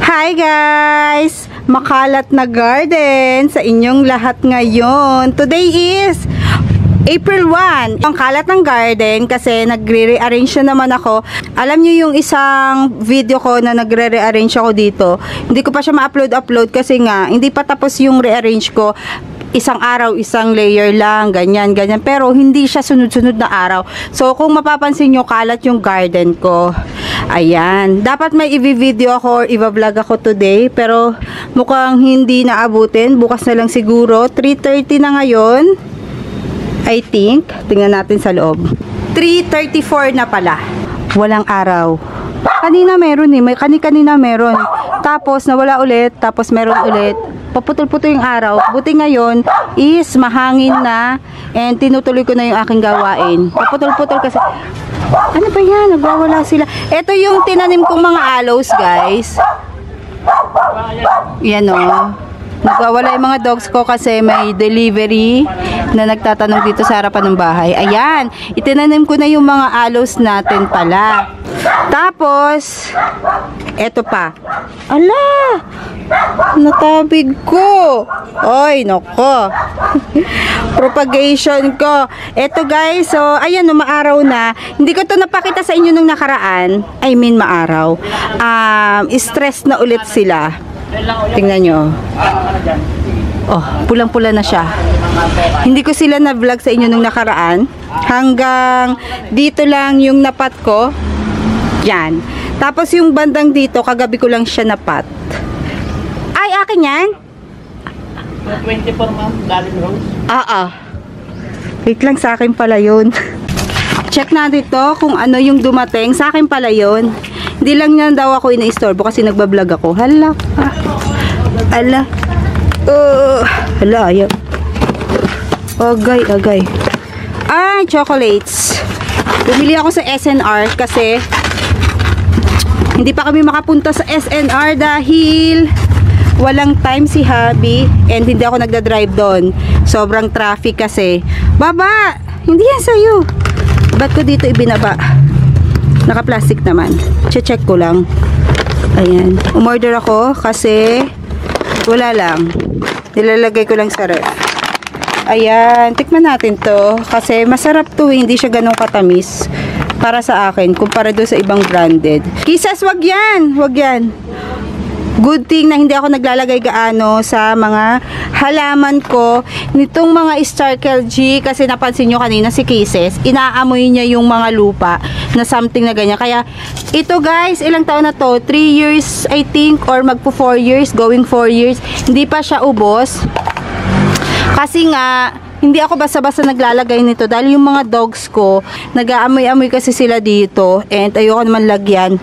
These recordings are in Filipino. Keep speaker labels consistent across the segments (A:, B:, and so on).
A: Hi guys! Makalat na garden sa inyong lahat ngayon. Today is April 1. Ang kalat ng garden kasi nagre-rearrange na naman ako. Alam nyo yung isang video ko na nagre-rearrange ako dito. Hindi ko pa siya ma-upload kasi nga hindi pa tapos yung rearrange ko. Isang araw, isang layer lang, ganyan. Pero hindi siya sunod-sunod na araw. So, kung mapapansin nyo, kalat yung garden ko. Ayan. Dapat may i-video ako or i-vlog ako today. Pero, mukhang hindi naabutin. Bukas na lang siguro. 3:30 na ngayon. I think. Tingnan natin sa loob. 3:34 na pala. Walang araw. Kanina meron eh. Kanina meron. Tapos, nawala ulit. Tapos, meron ulit. Paputol-putol yung araw. Buti ngayon is mahangin na and tinutuloy ko na yung aking gawain. Paputol-putol kasi ano ba yan? Nagwawala sila. Ito yung tinanim kong mga aloes, guys. Yan o. Nagwawala yung mga dogs ko kasi may delivery na nagtatanong dito sa harapan ng bahay. Ayan. Itinanim ko na yung mga aloes natin pala. Tapos, eto pa. Ala! Natabig ko. Ay, nako. Propagation ko. Eto guys, so, ayan, maaraw na. Hindi ko to napakita sa inyo nung nakaraan. I mean, maaraw. Stress na ulit sila. Tingnan nyo. Oh, pulang-pula na siya. Hindi ko sila na-vlog sa inyo nung nakaraan. Hanggang dito lang yung napat ko. Yan. Tapos yung bandang dito, kagabi ko lang siya napat. Ay, akin yan?
B: 24 months, galing rose.
A: Wait lang, sa akin pala yun. Check na dito kung ano yung dumating. Sa akin pala yun. Hindi lang yan daw ako ina-istorbo kasi nagbablog ako. Hala. Hala. Hala, ayaw. Agay. Ay, chocolates. Bumili ako sa SNR kasi hindi pa kami makapunta sa SNR dahil walang time si hubby and hindi ako nagda-drive doon. Sobrang traffic kasi. Baba! Hindi yan sa'yo. Ba't ko dito ibinaba? Naka-plastic naman. Check ko lang. Ayan. Umorder ako kasi wala lang. Nilalagay ko lang sa ref. Ayan. Tikman natin to. Kasi masarap to. Hindi siya ganun katamis. Para sa akin. Kumpara doon sa ibang branded. Kisses, wag yan. Wag yan. Good thing na hindi ako naglalagay gaano sa mga halaman ko nitong mga Starkel G kasi napansin nyo kanina si Kisses, inaamoy niya yung mga lupa na something na ganyan. Kaya ito guys, ilang taon na to? 3 years I think or magpo 4 years, going 4 years. Hindi pa siya ubos. Kasi nga hindi ako basta-basta naglalagay nito dahil yung mga dogs ko nag-aamoy-amoy kasi sila dito and ayoko naman lagyan.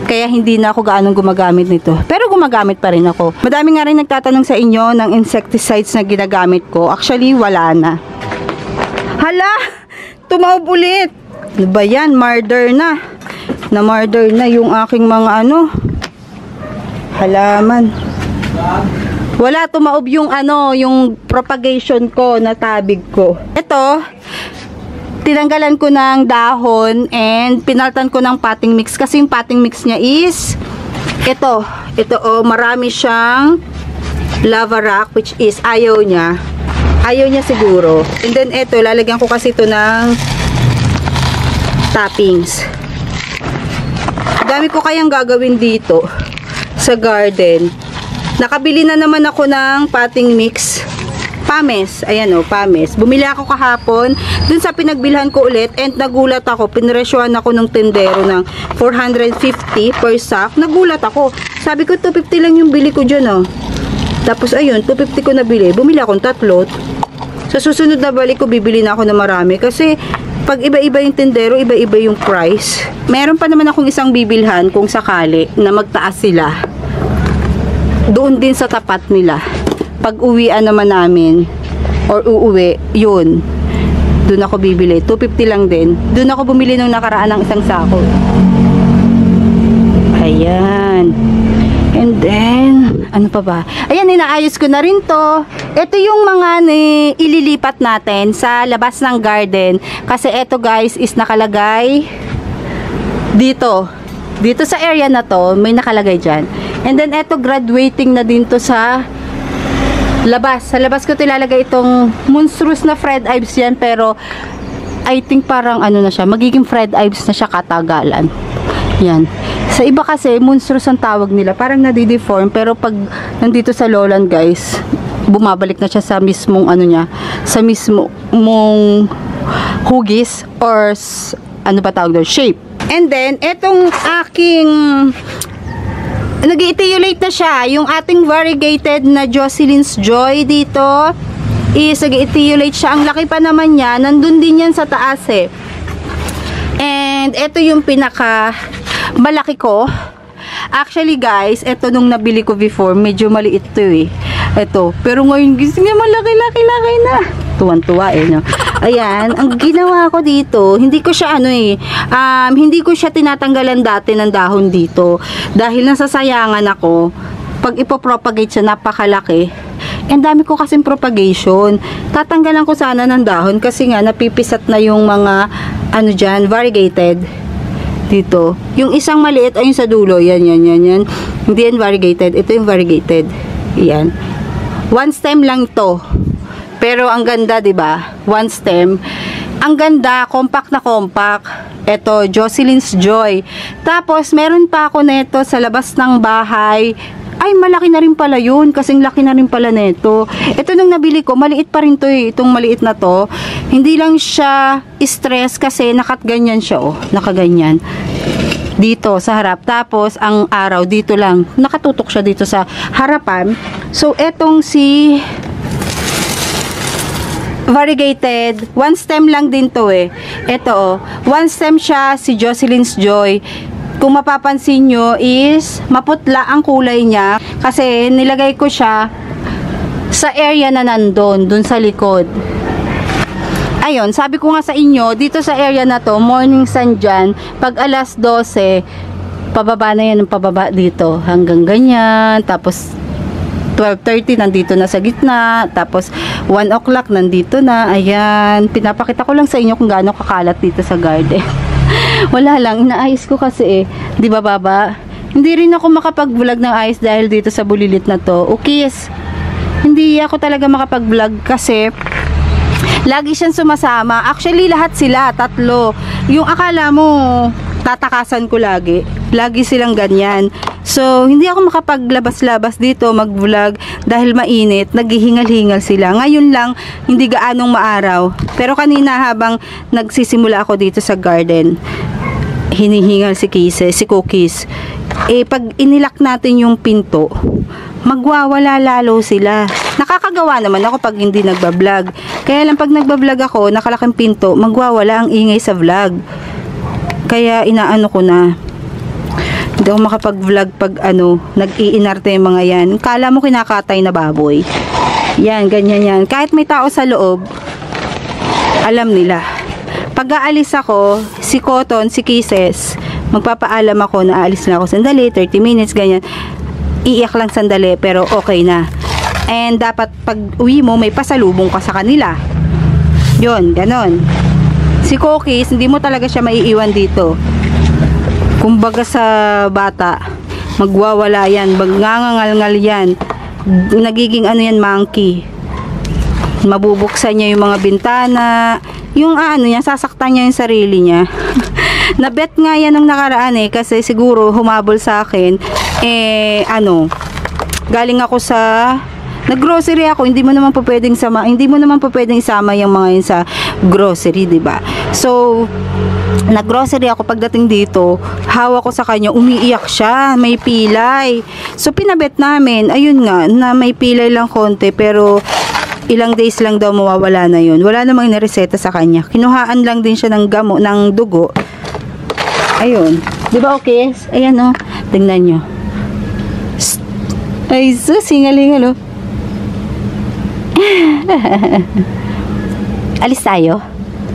A: Kaya hindi na ako gaanong gumagamit nito. Pero gumagamit pa rin ako. Madami nga rin nagtatanong sa inyo ng insecticides na ginagamit ko. Actually, wala na. Hala! Tumawag ulit! Ano ba yan? Murder na. Na-murder na yung aking mga halaman. Wala, tumaob yung yung propagation ko, na tabig ko. Ito, tinanggalan ko ng dahon and pinaltan ko ng potting mix kasi yung potting mix niya is ito marami siyang lava rock which is ayaw niya siguro. And then ito, lalagyan ko kasi ito ng toppings. Dami ko kayang gagawin dito sa garden. Nakabili na naman ako ng potting mix. Pames. Ayan Pames. Bumili ako kahapon dun sa pinagbilhan ko ulit and nagulat ako. Pinresyohan ako ng tendero ng 450 per sack. Nagulat ako. Sabi ko 250 lang yung bili ko dyan Tapos ayun, 250 ko nabili. Bumili akong tatlo. Sa susunod na balik ko, bibili na ako na marami. Kasi pag iba-iba yung tendero, iba-iba yung price. Meron pa naman akong isang bibilhan kung sakali na magtaas sila. Doon din sa tapat nila. Pag uwian naman namin or uuwi, yun doon ako bibili, 250 lang din. Doon ako bumili nung nakaraan ng isang sako. Ayan. And then ano pa ba? Ayan, inaayos ko na rin to. Ito yung mga ililipat natin sa labas ng garden kasi ito guys is nakalagay dito sa area na to, may nakalagay dyan. And then, eto, graduating na din to sa labas. Sa labas ko tilalagay itong monstrous na Fred Ives yan, pero I think parang ano na siya, magiging Fred Ives na siya katagalan. Yan. Sa iba kasi, monstrous ang tawag nila. Parang nadideform, pero pag nandito sa lowland, guys, bumabalik na siya sa mismong ano niya, sa mismong hugis or ano ba tawag doon, shape. And then, etong aking nag-etiolate na siya, yung ating variegated na Jocelyn's Joy dito is nag-etiolate siya. Ang laki pa naman niya, nandun din yan sa taas eh. And eto yung pinaka malaki ko. Actually guys, eto nung nabili ko before, medyo maliit to eh. Eto, pero ngayon gising niya malaki na. Tuwan-tuwa eh, no? Ayan, ang ginawa ko dito, hindi ko siya hindi ko siya tinatanggalan dati ng dahon dito. Dahil nasasayangan ako, pag ipopropagate siya, napakalaki. Ang dami ko kasing propagation. Tatanggalan ko sana ng dahon kasi nga napipisat na yung mga dyan, variegated. Dito. Yung isang maliit ay yung sa dulo. Yan. Hindi yan variegated. Ito yung variegated. Yan. One stem lang to. Pero ang ganda, 'di ba? One stem. Ang ganda, compact na compact. Ito, Jocelyn's Joy. Tapos meron pa ako neto sa labas ng bahay. Ay, malaki na rin pala 'yun, kasing laki na rin pala neto. Ito nung nabili ko, maliit pa rin 'to eh, itong maliit na 'to. Hindi lang siya stress kasi ganyan siya oh, nakaganyan. Dito sa harap. Tapos ang araw dito lang. Nakatutok siya dito sa harapan. So etong si variegated, one stem lang din to eh. Ito oh, one stem siya, si Jocelyn's Joy. Kung mapapansin nyo is maputla ang kulay niya kasi nilagay ko siya sa area na nandun, dun sa likod. Ayun, sabi ko nga sa inyo, dito sa area na to, morning sun dyan, pag alas 12, pababa na yan, pababa dito, hanggang ganyan, tapos 12:30 nandito na sa gitna, tapos 1 o'clock nandito na. Ayan, pinapakita ko lang sa inyo kung gaano kakalat dito sa garden. Wala lang, inaayos ko kasi eh, 'di ba baba? Hindi rin ako makapag-vlog ng ayos dahil dito sa bulilit na to. Okay, hindi ako talaga makapag-vlog kasi lagi siyang sumasama. Actually, lahat sila, tatlo. Yung akala mo tatakasan ko lagi silang ganyan. So, hindi ako makapaglabas-labas dito, mag-vlog, dahil mainit, naghihingal-hingal sila. Ngayon lang, hindi gaanong maaraw. Pero kanina habang nagsisimula ako dito sa garden, hinihingal si Cookies. Eh, pag inilak natin yung pinto, magwawala lalo sila. Nakakagawa naman ako pag hindi nagbablog. Kaya lang pag nagbablog ako, nakalaking pinto, magwawala ang ingay sa vlog. Kaya inaano ko na. Hindi ako makapag-vlog pag nag-iinarte yung mga yan. Kala mo kinakatay na baboy. Yan, ganyan yan. Kahit may tao sa loob, alam nila. Pag aalis ako, si Cotton, si Kisses, magpapaalam ako na aalis na ako sandali, 30 minutes, ganyan. Iiyak lang sandali, pero okay na. And dapat pag uwi mo, may pasalubong ka sa kanila. Yun, ganon. Si Cookies, hindi mo talaga siya maiiwan dito. Kumbaga sa bata, magwawala yan, magngangangal yan, nagiging yan, monkey. Mabubuksan niya yung mga bintana, yung niya, sasaktan niya yung sarili niya. Nabet nga yan nung nakaraan eh, kasi siguro humabol sa akin, galing ako sa nag-grocery ako, hindi mo naman po pwedeng isama yung mga yun sa grocery, 'di ba? So, nag-grocery ako, pagdating dito, hawak ko sa kanya, umiiyak siya, may pilay. So, pinabet namin, ayun nga, na may pilay lang konti, pero ilang days lang daw mawawala na yun. Wala namang nireseta sa kanya. Kinuhaan lang din siya ng ng dugo. Ayun. 'Di ba okay? Ayan oh. Tingnan nyo. Ay, sus, hingal-hingal oh. Alis tayo.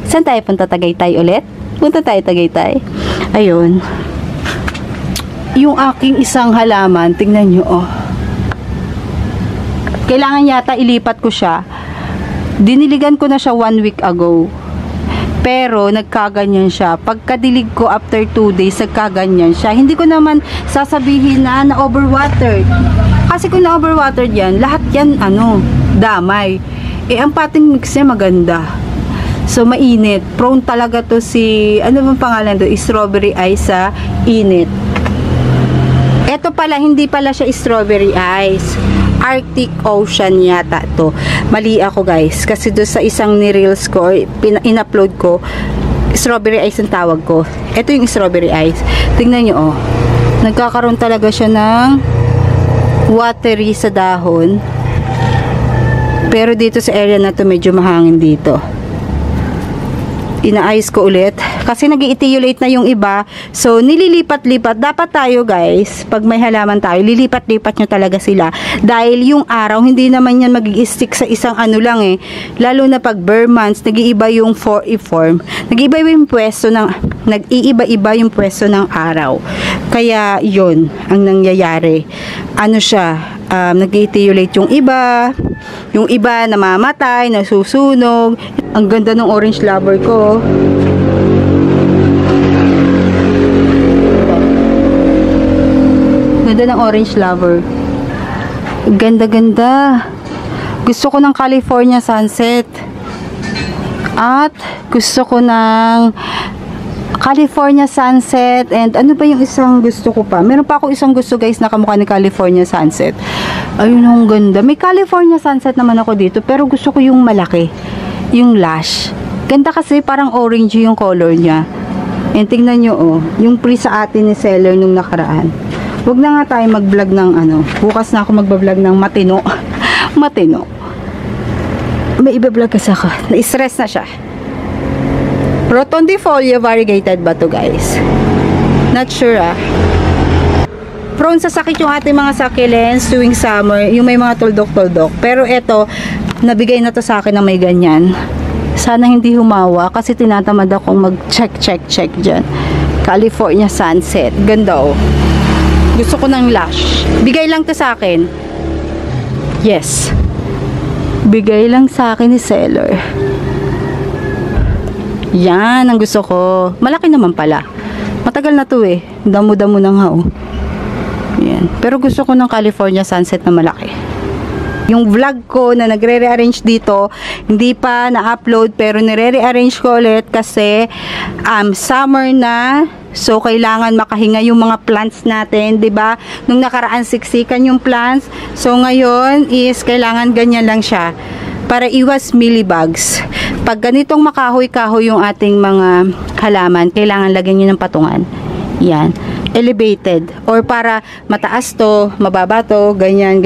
A: Saan tayo punta? Tagaytay ulit? Punta tayo Tagaytay. Ayun. Yung aking isang halaman, tingnan nyo oh. Kailangan yata ilipat ko siya. Diniligan ko na siya 1 week ago. Pero nagkaganyan siya. Pagkadilig ko after 2 days, nagkaganyan siya. Hindi ko naman sasabihin na na-overwatered. Kasi kung na-overwatered yan, lahat yan, damay. Ang potting mix niya maganda. So, mainit. Prone talaga to si, ano bang pangalan to? Strawberry ice sa init. Ito pala, hindi pala siya strawberry ice. Arctic Ocean yata to. Mali ako guys. Kasi doon sa isang ni-reels ko, or in-upload ko, strawberry ice ang tawag ko. Ito yung strawberry ice. Tingnan nyo oh. Nagkakaroon talaga siya ng watery sa dahon. Pero dito sa area na to medyo mahangin dito. Inaayos ko ulit kasi nag-i-etiolate na yung iba, so nililipat-lipat. Dapat tayo guys, pag may halaman tayo, lilipat-lipat nyo talaga sila dahil yung araw hindi naman yan mag-i-stick sa isang lang lalo na pag bare months, nag-iiba yung form, nag-iiba yung pwesto ng nag-iiba-iba yung pwesto ng araw, kaya yun ang nangyayari. Siya nag-i-etiolate yung iba namamatay, nasusunog. Ang ganda ng orange lover ko. Ganda ng orange lover. Ganda-ganda. Gusto ko ng California sunset. At gusto ko ng California sunset. And ano ba yung isang gusto ko pa? Meron pa ako isang gusto guys na kamukha ni California sunset. Ayun, ang ganda. May California sunset naman ako dito. Pero gusto ko yung malaki. Yung lash. Ganda kasi parang orange yung color niya. And tingnan nyo oh. Yung pre sa atin ni seller nung nakaraan. Huwag na nga tayo mag-vlog ng bukas na ako mag-vlog ng matino. Matino. May iba-vlog kasi ako. Na-stress na siya. Rotundifolia variegated ba to guys? Not sure Prone sa sakit yung ating mga succulents tuwing summer, yung may mga tuldok-tuldok. Pero eto, nabigay na to sa akin na may ganyan. Sana hindi humawa kasi tinatamad akong mag-check dyan. California sunset. Ganda oh. Gusto ko ng lash. Bigay lang to sa akin. Yes. Bigay lang sa akin ni seller. Yan ang gusto ko. Malaki naman pala. Matagal na to Damo-damo na nga oh. Yan. Pero gusto ko ng California sunset na malaki. Yung vlog ko na nagre-rearrange dito, hindi pa na-upload pero nire-rearrange ko ulit kasi summer na. So kailangan makahinga yung mga plants natin, 'di ba? Nung nakaraan siksikan yung plants. So ngayon is kailangan ganyan lang siya para iwas mealybugs. Pag ganitong makahoy-kahoy yung ating mga halaman, kailangan lagyan niyo ng patungan. Yan. Elevated or para mataas to, mababa to, ganyan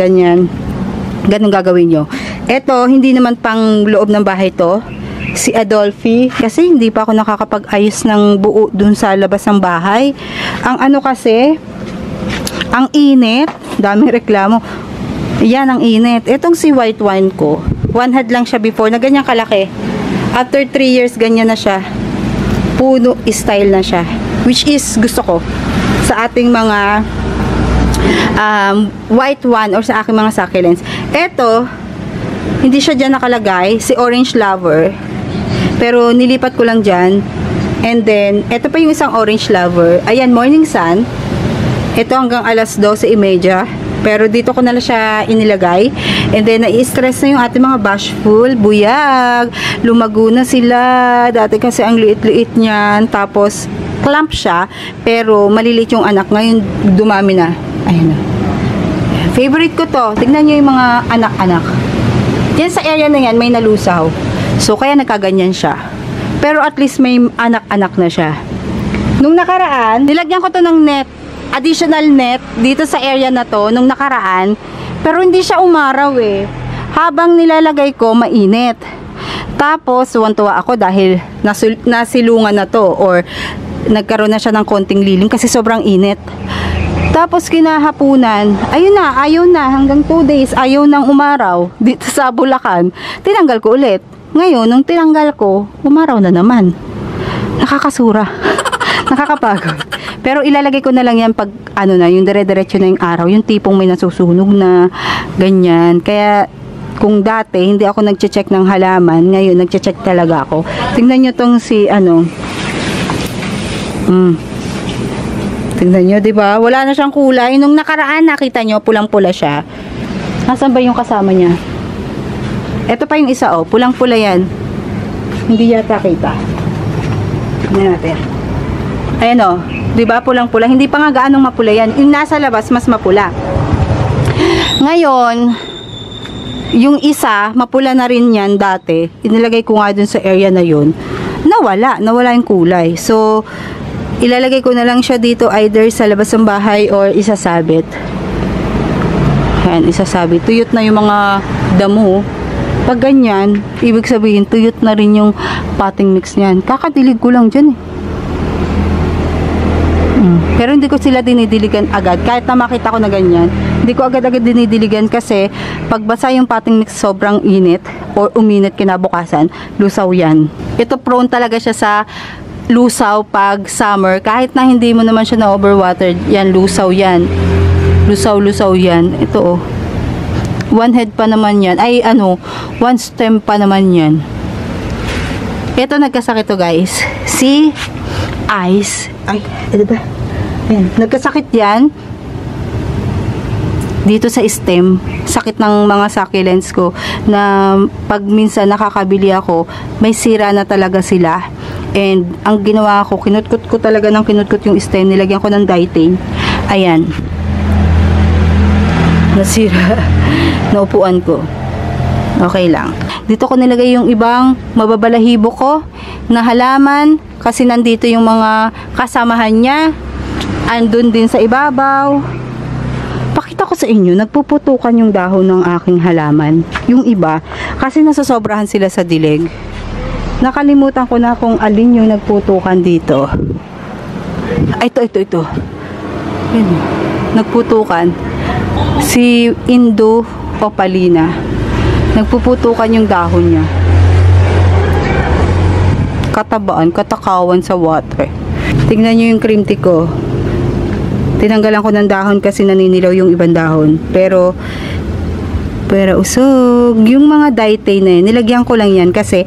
A: ganun gagawin nyo. Eto, hindi naman pang loob ng bahay to, si Adolphi, kasi hindi pa ako nakakapag-ayos ng buo dun sa labas ng bahay. Ang kasi ang init, daming reklamo. Yan ang init. Etong si white wine ko, one head lang siya before, na ganyan kalaki. After 3 years, ganyan na siya. Puno style na siya, which is gusto ko sa ating mga white one or sa aking mga succulents. Eto, hindi siya dyan nakalagay, si orange lover, pero nilipat ko lang dyan. And then, eto pa yung isang orange lover. Ayan, morning sun. Eto hanggang alas 12:30, pero dito ko na lang siya inilagay. And then, nai-stress na yung ating mga bashful, buyag, lumago na sila. Dati kasi ang liit-liit niyan, tapos clamp siya, pero maliliit yung anak. Ngayon, dumami na. Ayan na. Favorite ko to. Tignan nyo yung mga anak-anak. Yan sa area na yan, may nalusaw. So, kaya nagkaganyan siya. Pero at least may anak-anak na siya. Nung nakaraan, nilagyan ko to ng net. Additional net dito sa area na to, nung nakaraan. Pero hindi siya umaraw Habang nilalagay ko, mainit. Tapos, tuwan-tuwa ako dahil nasilungan na to or nagkaroon na siya ng konting lilim kasi sobrang init. Tapos kinahapunan, ayaw na hanggang 2 days, ayaw nang umaraw dito sa Bulacan. Tinanggal ko ulit. Ngayon, nung tinanggal ko, umaraw na naman. Nakakasura. Nakakapagod. Pero ilalagay ko na lang yan pag yung dire-diretso na yung araw, yung tipong may nasusunog na ganyan. Kaya Kung dati, hindi ako nagche-check ng halaman, ngayon, nagche-check talaga ako. Tingnan nyo tong si, tingnan nyo, diba? Wala na siyang kulay. Nung nakaraan, nakita nyo, pulang-pula siya. Nasaan ba yung kasama niya? Ito pa yung isa, oh. Pulang-pula yan. Hindi yata kita. Tingnan natin. Ayan, oh. Diba? Pulang-pula. Hindi pa nga gaanong mapula yan. Yung nasa labas, mas mapula. Ngayon, yung isa, mapula na rin yan dati. Inilagay ko nga dun sa area na yun. Nawala yung kulay. So, ilalagay ko na lang siya dito either sa labas ng bahay or isasabit. Ayan, isasabit. Tuyot na yung mga damo. Pag ganyan, ibig sabihin, tuyot na rin yung potting mix niyan. Kakadilig ko lang dyan eh. Pero hindi ko sila dinidiligan agad. Kahit na makita ko na ganyan, hindi ko agad-agad dinidiligan kasi pagbasa yung potting mix sobrang init or uminit kinabukasan, lusaw yan. Ito prone talaga siya sa lusaw pag summer. Kahit na hindi mo naman siya na overwatered, yan, lusaw yan. Lusaw yan. Ito oh. One head pa naman yan. Ay one stem pa naman yan. Ito nagkasakit to guys. Si Ice. Ay, ito ba? Ayan, nagkasakit yan dito sa stem. Sakit ng mga succulents ko na pag minsan nakakabili ako, may sira na talaga sila. And ang ginawa ko, kinutkot ko talaga ng kinutkot yung stem. Nilagyan ko ng Ditane. Ayan. Nasira. Naupuan ko. Okay lang. Dito ko nilagay yung ibang mababalahibo ko na halaman kasi nandito yung mga kasamahan niya. Andun din sa ibabaw. Pakita ko sa inyo, nagpuputukan yung dahon ng aking halaman. Yung iba, kasi nasasobrahan sila sa dilig. Nakalimutan ko na kung alin yung nagputukan dito. Ay, ito. Yan. Nagputukan. Si Indo Opalina. Nagpuputukan yung dahon niya. Katakawan sa water. Tingnan nyo yung cream tea ko. Tinanggalan ko ng dahon kasi naninilaw yung ibang dahon. Pero usog. Yung mga Ditane na yun, nilagyan ko lang yan kasi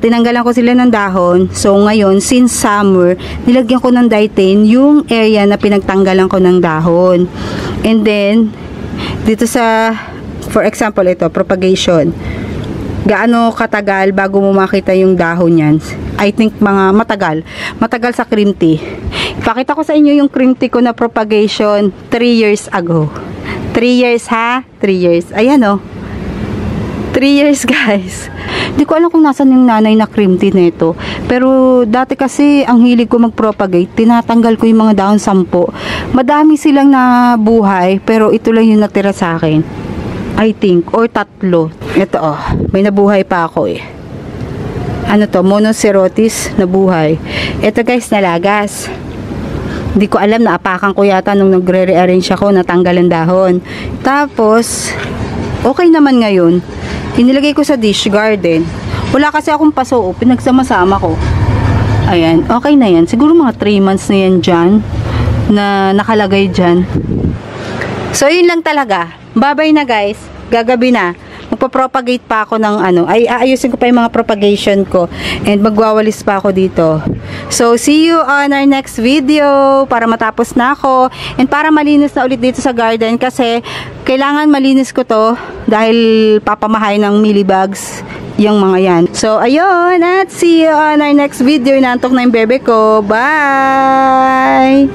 A: tinanggalan ko sila ng dahon. So ngayon, since summer, nilagyan ko ng Ditane yung area na pinagtanggalan ko ng dahon. And then, dito sa, for example, ito, propagation. Gaano katagal bago mo makita yung dahon yan? I think mga matagal sa cream tea. Ipakita ko sa inyo yung cream tea ko na propagation 3 years ago. 3 years ha? 3 years. Ayan o. 3 years guys. Hindi ko alam kung nasan yung nanay na cream tea nito. Pero dati kasi ang hilig ko mag-propagate. Tinatanggal ko yung mga dahon 10. Madami silang nabuhay pero ito lang yung natira sa akin. I think. Or 3. Ito oh. May nabuhay pa ako eh. Monocerotis nabuhay. Ito guys, nalagas. Hindi ko alam, naapakan ko yata nung nagre-rearrange ako, natanggal ang dahon. Tapos, okay naman ngayon. Inilagay ko sa dish garden. Wala kasi akong paso, pinagsama-sama ko. Ayan, okay na yan. Siguro mga 3 months na yan dyan, na nakalagay dyan. So, yun lang talaga. Bye-bye na guys. Gagabi na. Magpa-propagate pa ako ng aayusin ko pa yung mga propagation ko and magwawalis pa ako dito. So, see you on our next video para matapos na ako and para malinis na ulit dito sa garden kasi kailangan malinis ko to dahil papamahay ng millibugs yung mga yan. So, ayun at see you on our next video. Inaantok na yung bebe ko. Bye!